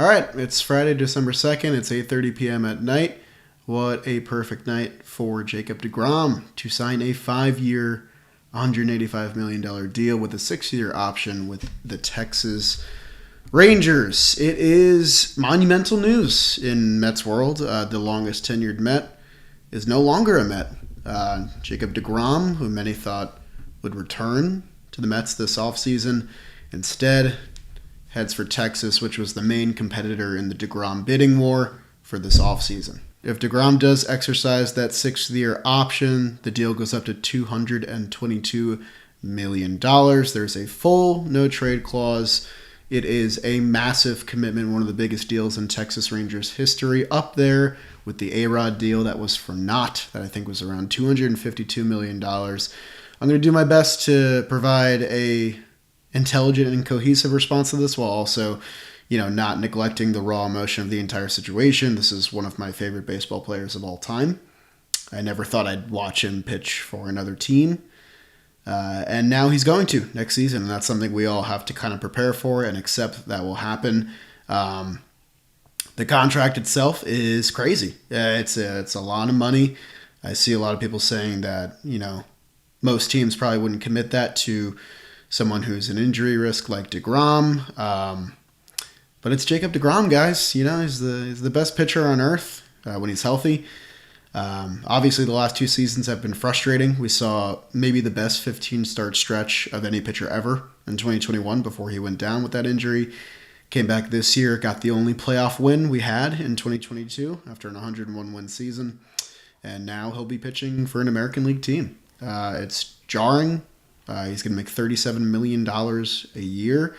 All right, it's Friday, December 2nd. It's 8:30 p.m. at night. What a perfect night for Jacob deGrom to sign a 5-year, $185 million deal with a 6-year option with the Texas Rangers. It is monumental news in Mets world. The longest tenured Met is no longer a Met. Jacob deGrom, who many thought would return to the Mets this offseason, instead heads for Texas, which was the main competitor in the deGrom bidding war for this offseason. If deGrom does exercise that 6-year option, the deal goes up to $222 million. There's a full no-trade clause. It is a massive commitment, one of the biggest deals in Texas Rangers history, up there with the A-Rod deal that was for naught, that I think was around $252 million. I'm going to do my best to provide a intelligent and cohesive response to this while also, not neglecting the raw emotion of the entire situation. This is one of my favorite baseball players of all time. I never thought I'd watch him pitch for another team. And now he's going to next season, and that's something we all have to kind of prepare for and accept that will happen. The contract itself is crazy. It's a lot of money. I see a lot of people saying that, most teams probably wouldn't commit that to someone who's an injury risk like deGrom. But it's Jacob deGrom, guys. He's the best pitcher on earth when he's healthy. Obviously, the last 2 seasons have been frustrating. We saw maybe the best 15-start stretch of any pitcher ever in 2021 before he went down with that injury. Came back this year, got the only playoff win we had in 2022 after an 101-win season. And now he'll be pitching for an American League team. It's jarring. He's going to make $37 million a year.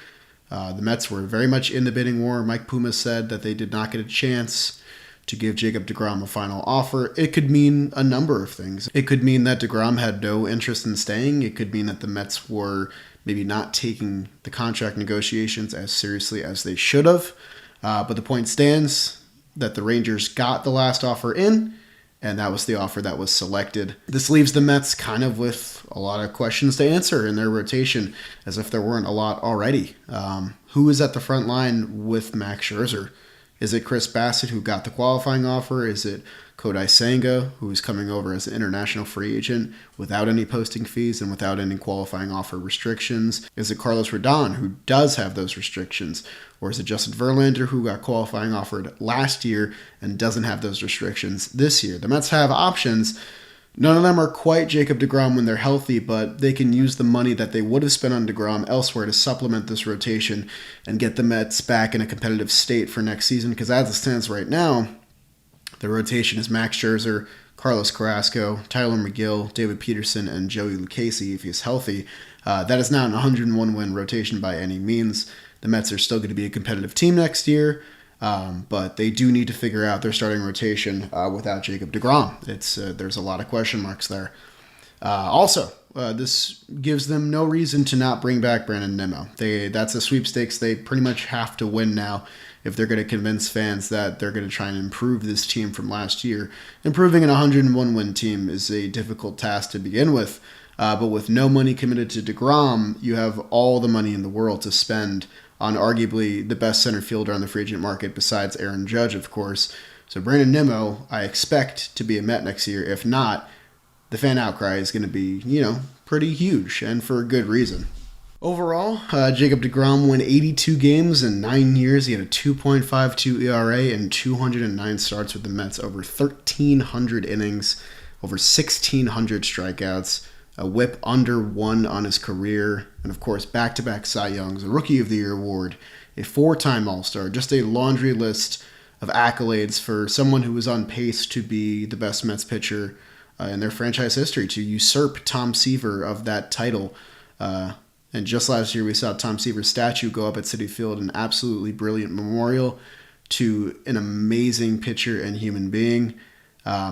The Mets were very much in the bidding war. Mike Puma said that they did not get a chance to give Jacob deGrom a final offer. It could mean a number of things. It could mean that deGrom had no interest in staying. It could mean that the Mets were maybe not taking the contract negotiations as seriously as they should have. But the point stands that the Rangers got the last offer in, and that was the offer that was selected. This leaves the Mets kind of with a lot of questions to answer in their rotation, as if there weren't a lot already. Who is at the front line with Max Scherzer? Is it Chris Bassett, who got the qualifying offer? Is it Kodai Senga, who is coming over as an international free agent without any posting fees and without any qualifying offer restrictions? Is it Carlos Rodon, who does have those restrictions? Or is it Justin Verlander, who got qualifying offered last year and doesn't have those restrictions this year? The Mets have options. None of them are quite Jacob deGrom when they're healthy, but they can use the money that they would have spent on deGrom elsewhere to supplement this rotation and get the Mets back in a competitive state for next season. Because as it stands right now, the rotation is Max Scherzer, Carlos Carrasco, Tyler McGill, David Peterson, and Joey Lucchesi if he's healthy. That is not an 101-win rotation by any means. The Mets are still going to be a competitive team next year. But they do need to figure out their starting rotation without Jacob deGrom. There's a lot of question marks there. Also, this gives them no reason to not bring back Brandon Nimmo. That's a sweepstakes they pretty much have to win now if they're going to convince fans that they're going to try and improve this team from last year. Improving an 101-win team is a difficult task to begin with, but with no money committed to deGrom, you have all the money in the world to spend on arguably the best center fielder on the free agent market besides Aaron Judge, of course. So Brandon Nimmo, I expect to be a Met next year. If not, the fan outcry is going to be, pretty huge, and for a good reason. Overall, Jacob deGrom won 82 games in 9 years. He had a 2.52 ERA and 209 starts with the Mets, over 1,300 innings, over 1,600 strikeouts, a whip under 1 on his career, and of course back-to-back Cy Youngs, a Rookie of the Year award, a 4-time All-Star, just a laundry list of accolades for someone who was on pace to be the best Mets pitcher in their franchise history, to usurp Tom Seaver of that title. And just last year we saw Tom Seaver's statue go up at Citi Field, an absolutely brilliant memorial to an amazing pitcher and human being.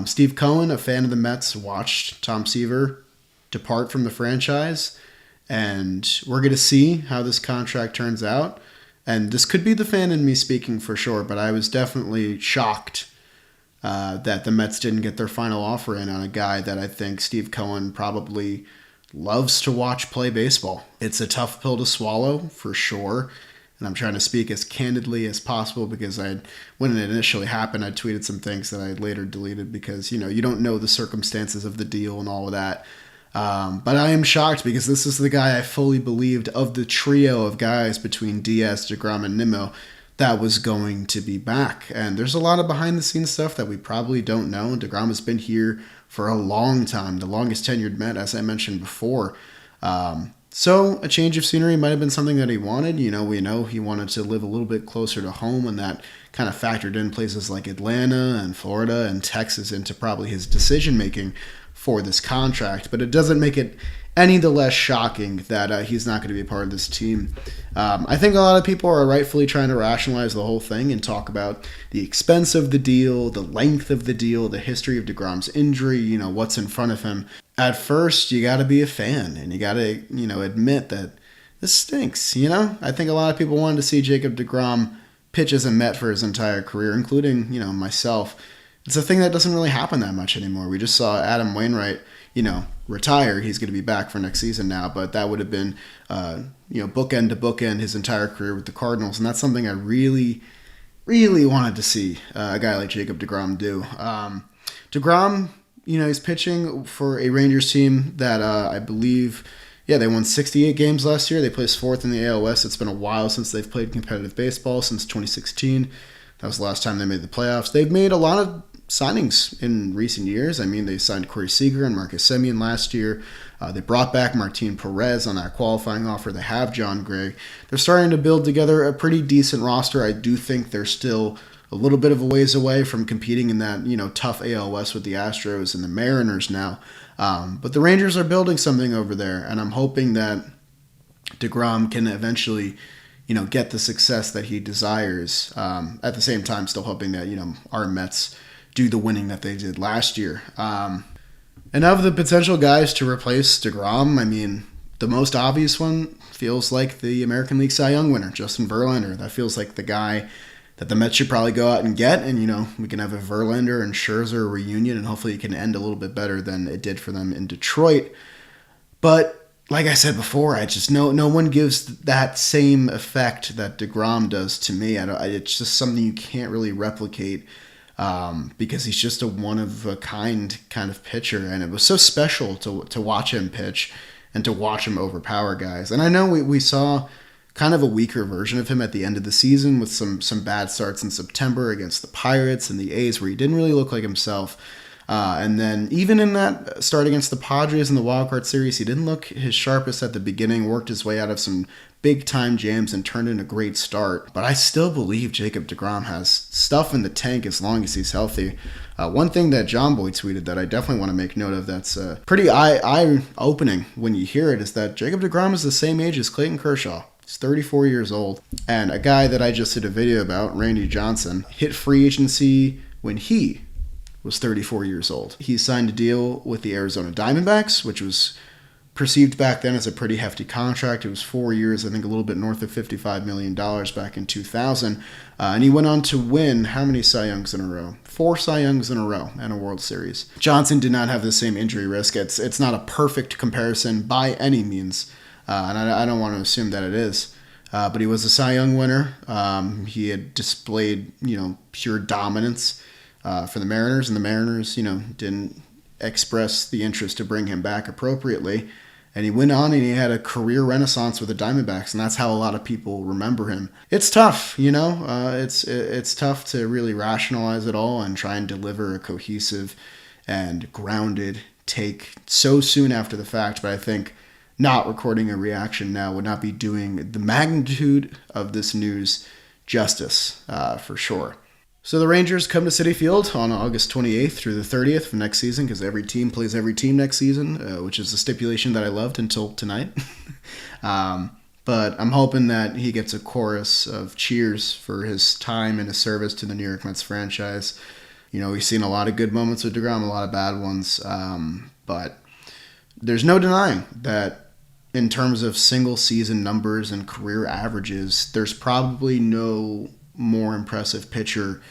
Steve Cohen, a fan of the Mets, watched Tom Seaver depart from the franchise, and we're going to see how this contract turns out. And this could be the fan in me speaking for sure, but I was definitely shocked that the Mets didn't get their final offer in on a guy that I think Steve Cohen probably loves to watch play baseball. It's a tough pill to swallow, for sure. and I'm trying to speak as candidly as possible because when it initially happened, I tweeted some things that I later deleted because, you don't know the circumstances of the deal and all of that. But I am shocked because this is the guy I fully believed of the trio of guys between Diaz, deGrom, and Nimmo that was going to be back. And there's a lot of behind the scenes stuff that we probably don't know. deGrom has been here for a long time, the longest tenured Met, as I mentioned before. So a change of scenery might have been something that he wanted. We know he wanted to live a little bit closer to home, and that kind of factored in places like Atlanta and Florida and Texas into probably his decision making for this contract. But it doesn't make it any the less shocking that he's not going to be a part of this team. I think a lot of people are rightfully trying to rationalize the whole thing and talk about the expense of the deal, the length of the deal, the history of deGrom's injury, what's in front of him. At first, you got to be a fan and you got to, admit that this stinks. I think a lot of people wanted to see Jacob deGrom pitch as a Met for his entire career, including, myself. It's a thing that doesn't really happen that much anymore. We just saw Adam Wainwright, retire. He's going to be back for next season now, but that would have been, bookend to bookend his entire career with the Cardinals, and that's something I really, really wanted to see a guy like Jacob deGrom do. deGrom, he's pitching for a Rangers team that I believe, they won 68 games last year. They placed fourth in the AL West. It's been a while since they've played competitive baseball, since 2016. That was the last time they made the playoffs. They've made a lot of signings in recent years. I mean, they signed Corey Seager and Marcus Semien last year. They brought back Martin Perez on that qualifying offer. They have John Gray. They're starting to build together a pretty decent roster. I do think they're still a little bit of a ways away from competing in that, tough AL West with the Astros and the Mariners now. But the Rangers are building something over there, and I'm hoping that deGrom can eventually get the success that he desires. At the same time, still hoping that, our Mets do the winning that they did last year. And of the potential guys to replace deGrom, I mean, the most obvious one feels like the American League Cy Young winner, Justin Verlander. That feels like the guy that the Mets should probably go out and get. And, we can have a Verlander and Scherzer reunion, and hopefully it can end a little bit better than it did for them in Detroit. But like I said before, I just no one gives that same effect that deGrom does to me. It's just something you can't really replicate because he's just a one-of-a-kind kind of pitcher. And it was so special to watch him pitch and to watch him overpower guys. And I know we saw kind of a weaker version of him at the end of the season with some bad starts in September against the Pirates and the A's where he didn't really look like himself. And then even in that start against the Padres in the wildcard series, he didn't look his sharpest at the beginning, worked his way out of some big-time jams and turned in a great start. But I still believe Jacob deGrom has stuff in the tank as long as he's healthy. One thing that Jomboy tweeted that I definitely want to make note of that's pretty eye-opening when you hear it is that Jacob deGrom is the same age as Clayton Kershaw. He's 34 years old. And a guy that I just did a video about, Randy Johnson, hit free agency when he was 34 years old. He signed a deal with the Arizona Diamondbacks, which was perceived back then as a pretty hefty contract. It was 4 years, I think a little bit north of $55 million back in 2000. And he went on to win how many Cy Youngs in a row? 4 Cy Youngs in a row and a World Series. Johnson did not have the same injury risk. It's not a perfect comparison by any means. And I don't want to assume that it is. But he was a Cy Young winner. He had displayed, pure dominance for the Mariners. And the Mariners, didn't express the interest to bring him back appropriately. And he went on and he had a career renaissance with the Diamondbacks. And that's how a lot of people remember him. It's tough, It's tough to really rationalize it all and try and deliver a cohesive and grounded take so soon after the fact. But I think not recording a reaction now would not be doing the magnitude of this news justice, for sure. So the Rangers come to Citi Field on August 28th through the 30th of next season because every team plays every team next season, which is a stipulation that I loved until tonight. But I'm hoping that he gets a chorus of cheers for his time and his service to the New York Mets franchise. We've seen a lot of good moments with deGrom, a lot of bad ones, but there's no denying that in terms of single season numbers and career averages, there's probably no more impressive pitcher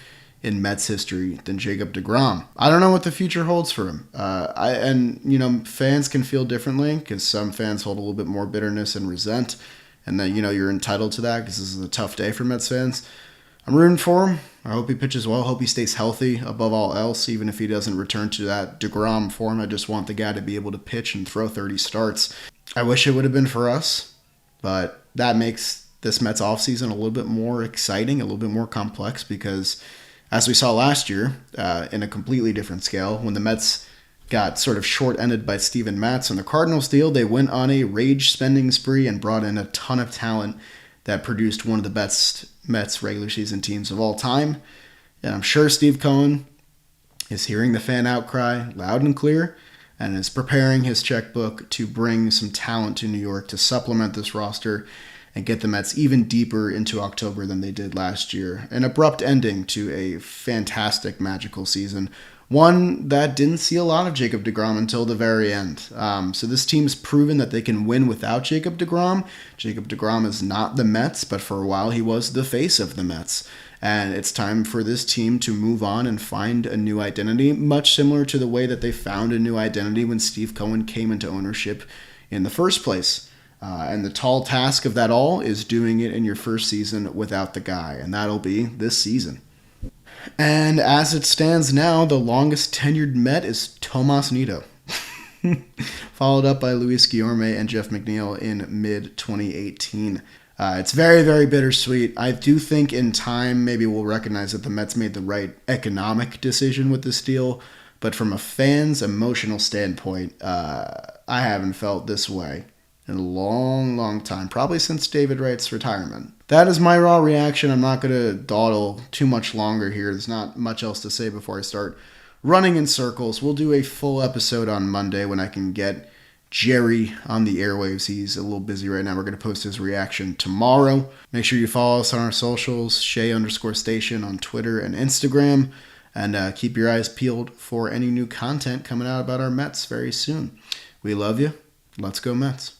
in Mets history than Jacob deGrom. I don't know what the future holds for him. Fans can feel differently because some fans hold a little bit more bitterness and resent and then, you're entitled to that because this is a tough day for Mets fans. I'm rooting for him. I hope he pitches well. I hope he stays healthy above all else, even if he doesn't return to that deGrom form. I just want the guy to be able to pitch and throw 30 starts. I wish it would have been for us, but that makes this Mets offseason a little bit more exciting, a little bit more complex, because as we saw last year, in a completely different scale, when the Mets got sort of short-ended by Steven Matz on the Cardinals deal, they went on a rage spending spree and brought in a ton of talent that produced one of the best Mets regular season teams of all time. And I'm sure Steve Cohen is hearing the fan outcry loud and clear and is preparing his checkbook to bring some talent to New York to supplement this roster and get the Mets even deeper into October than they did last year. An abrupt ending to a fantastic, magical season. One that didn't see a lot of Jacob deGrom until the very end. So this team's proven that they can win without Jacob deGrom. Jacob deGrom is not the Mets, but for a while he was the face of the Mets. And it's time for this team to move on and find a new identity, much similar to the way that they found a new identity when Steve Cohen came into ownership in the first place. And the tall task of that all is doing it in your first season without the guy, and that'll be this season. And as it stands now, the longest tenured Met is Tomas Nido, followed up by Luis Guillorme and Jeff McNeil in mid-2018. It's very, very bittersweet. I do think in time maybe we'll recognize that the Mets made the right economic decision with this deal, but from a fan's emotional standpoint, I haven't felt this way in a long, long time, probably since David Wright's retirement. That is my raw reaction. I'm not going to dawdle too much longer here. There's not much else to say before I start running in circles. We'll do a full episode on Monday when I can get Jerry on the airwaves. He's a little busy right now. We're going to post his reaction tomorrow. Make sure you follow us on our socials, Shea_Station on Twitter and Instagram, and keep your eyes peeled for any new content coming out about our Mets very soon. We love you. Let's go Mets.